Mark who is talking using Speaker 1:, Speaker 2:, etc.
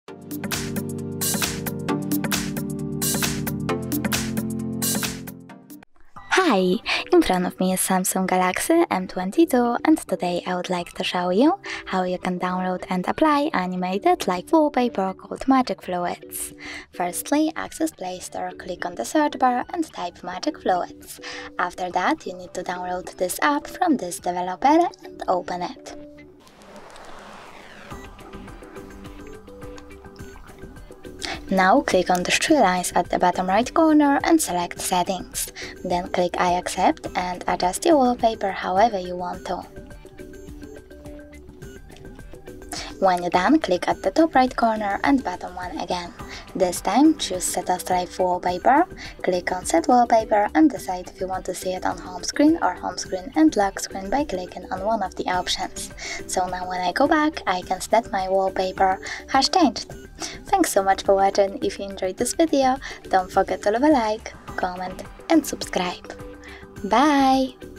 Speaker 1: Hi! In front of me is Samsung Galaxy M22, and today I would like to show you how you can download and apply animated live wallpaper called Magic Fluids. Firstly, access Play Store, click on the search bar and type Magic Fluids. After that, you need to download this app from this developer and open it. Now click on the three lines at the bottom right corner and select Settings. Then click I accept and adjust your wallpaper however you want to. When you're done, click at the top right corner and bottom one again. This time choose Set as Live Wallpaper, click on Set Wallpaper and decide if you want to see it on home screen or home screen and lock screen by clicking on one of the options. So now when I go back, I can see that my wallpaper has changed. Thanks so much for watching. If you enjoyed this video, don't forget to leave a like, comment and subscribe. Bye!